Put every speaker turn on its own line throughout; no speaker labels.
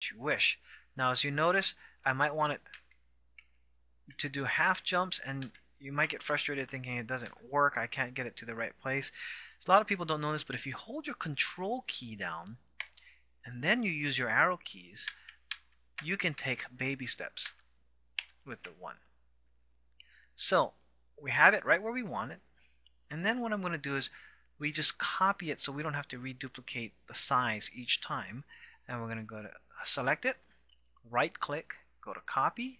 you wish. Now, as you notice, I might want it to do half jumps, and you might get frustrated thinking it doesn't work, I can't get it to the right place. A lot of people don't know this, but if you hold your control key down and then you use your arrow keys, you can take baby steps with the one. So we have it right where we want it, and then what I'm going to do is we just copy it so we don't have to reduplicate the size each time. And we're going to go to select it, right click, go to copy,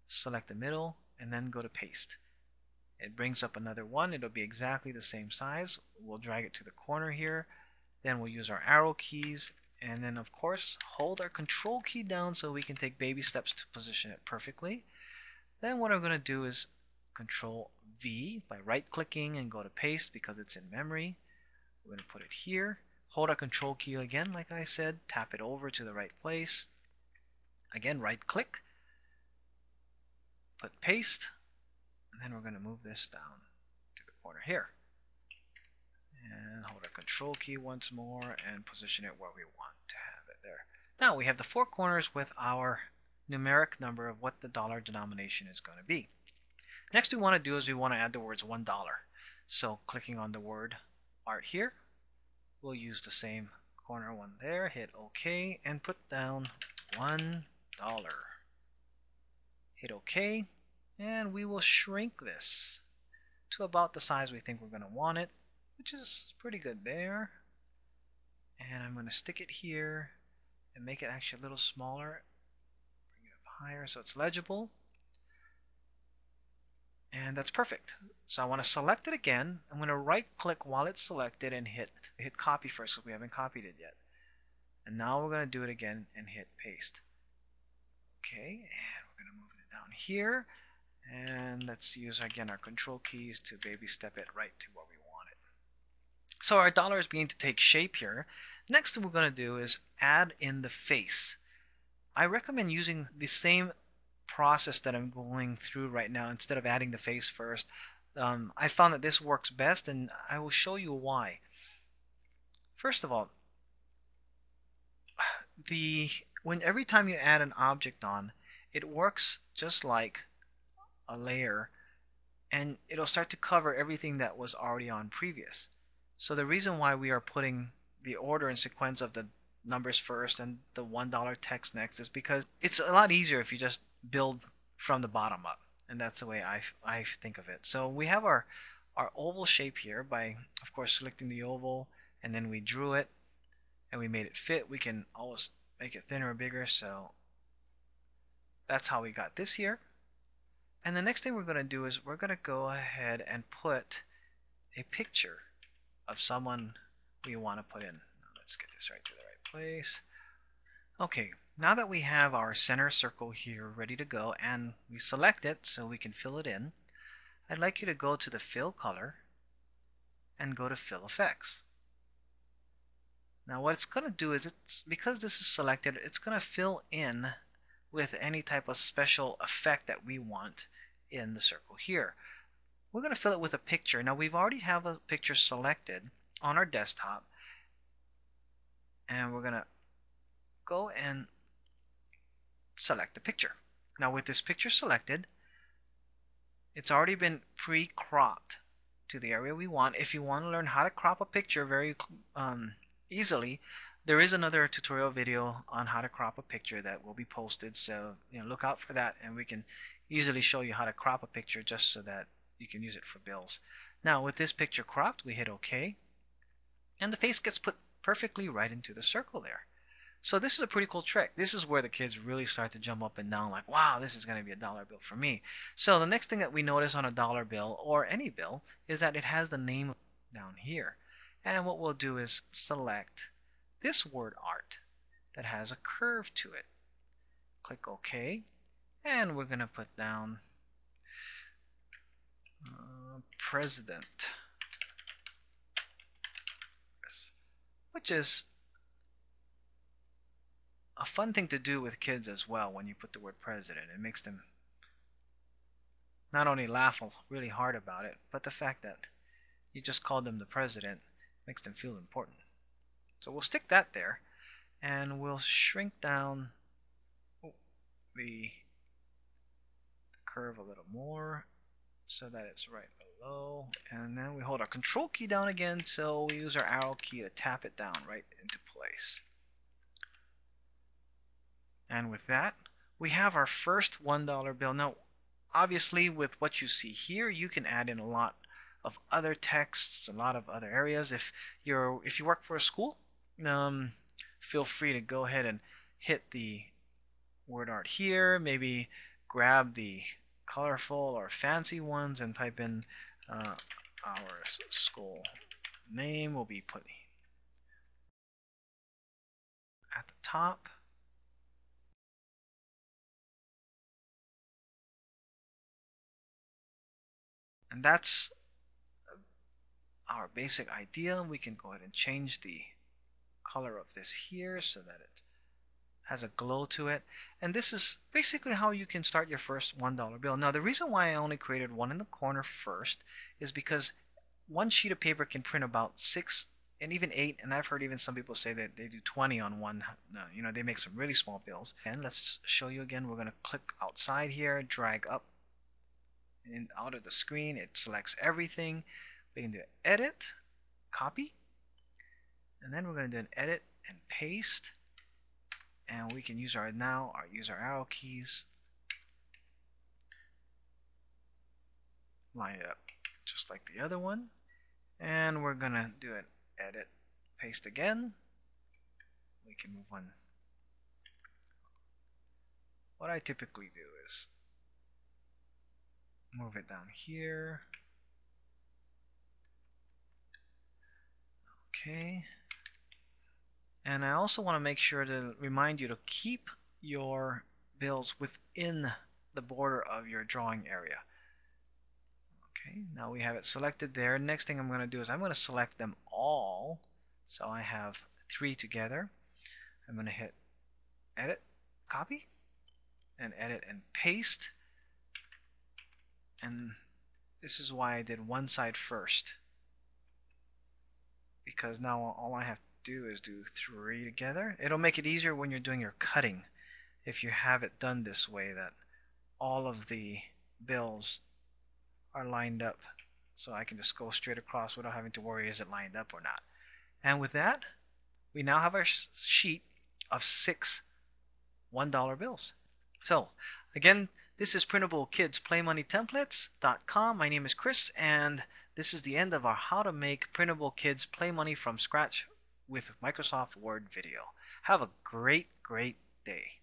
select the middle, and then go to paste. It brings up another one. It'll be exactly the same size. We'll drag it to the corner here. Then we'll use our arrow keys, and then of course hold our control key down so we can take baby steps to position it perfectly. Then what I'm going to do is control V by right clicking and go to paste because it's in memory. We're going to put it here. Hold our control key again, like I said, tap it over to the right place. Again, right click, put paste, and then we're going to move this down to the corner here. And hold our control key once more and position it where we want to have it there. Now we have the four corners with our numeric number of what the dollar denomination is going to be. Next we want to do is we want to add the words $1. So clicking on the word art here, we'll use the same corner one there, hit OK, and put down $1. Hit OK, and we will shrink this to about the size we think we're going to want it, which is pretty good there. And I'm going to stick it here and make it actually a little smaller. Bring it up higher so it's legible. And that's perfect. So I want to select it again. I'm going to right click while it's selected and hit copy first because we haven't copied it yet. And now we're going to do it again and hit paste. Okay, and we're going to move it down here. And let's use again our control keys to baby step it right to where we want it. So our dollar is beginning to take shape here. Next thing we're going to do is add in the face. I recommend using the same process that I'm going through right now instead of adding the face first. I found that this works best, and I will show you why. First of all, every time you add an object on, it works just like a layer, and it'll start to cover everything that was already on previous. So the reason why we are putting the order and sequence of the numbers first and the $1 text next is because it's a lot easier if you just build from the bottom up, and that's the way I think of it. So we have our oval shape here by, of course, selecting the oval, and then we drew it and we made it fit. We can always make it thinner or bigger, so that's how we got this here. And the next thing we're going to do is we're going to go ahead and put a picture of someone we want to put in. Now let's get this right to the right place. Okay, now that we have our center circle here ready to go and we select it so we can fill it in, I'd like you to go to the fill color and go to fill effects. Now what it's going to do is, because this is selected, it's going to fill in with any type of special effect that we want in the circle here. We're going to fill it with a picture. Now we've already have a picture selected on our desktop, and we're going to go and select the picture. Now with this picture selected, it's already been pre-cropped to the area we want. If you want to learn how to crop a picture very easily, there is another tutorial video on how to crop a picture that will be posted, so look out for that, and we can easily show you how to crop a picture just so that you can use it for bills. Now with this picture cropped, we hit OK, and the face gets put perfectly right into the circle there. So this is a pretty cool trick. This is where the kids really start to jump up and down like, wow, this is going to be a dollar bill for me. So the next thing that we notice on a dollar bill or any bill is that it has the name down here. And what we'll do is select this word art that has a curve to it. Click OK, and we're going to put down president, which is a fun thing to do with kids as well. When you put the word president, it makes them not only laugh really hard about it, but the fact that you just called them the president makes them feel important. So we'll stick that there. and we'll shrink down the curve a little more so that it's right below, and then we hold our control key down again, so we use our arrow key to tap it down right into place. And with that, we have our first $1 bill. Now obviously with what you see here, you can add in a lot of other texts, a lot of other areas. If you work for a school, feel free to go ahead and hit the word art here, maybe grab the colorful or fancy ones and type in our school name will be put at the top. And that's our basic idea. We can go ahead and change the color of this here so that it has a glow to it. And this is basically how you can start your first $1 bill. Now the reason why I only created one in the corner first is because one sheet of paper can print about 6 and even 8, and I've heard even some people say that they do 20 on one. You know, they make some really small bills. And let's show you again. We're going to click outside here, drag up and out of the screen. It selects everything. We can do edit, copy, and then we're going to do an edit and paste. And we can use our arrow keys, line it up just like the other one, and we're gonna do an edit, paste again. We can move on. What I typically do is move it down here. Okay. And I also want to make sure to remind you to keep your bills within the border of your drawing area. Okay, now we have it selected there. Next thing I'm going to do is I'm going to select them all. So I have 3 together. I'm going to hit edit, copy, and edit and paste. And this is why I did one side first, because now all I have to do is do 3 together. It'll make it easier when you're doing your cutting if you have it done this way, that all of the bills are lined up, so I can just go straight across without having to worry is it lined up or not. And with that, we now have our sheet of 6 $1 bills. So again, this is printablekidsPlayMoneyTemplates.com. My name is Chris, and this is the end of our how to make printable kids play money from scratch with Microsoft Word video. Have a great day.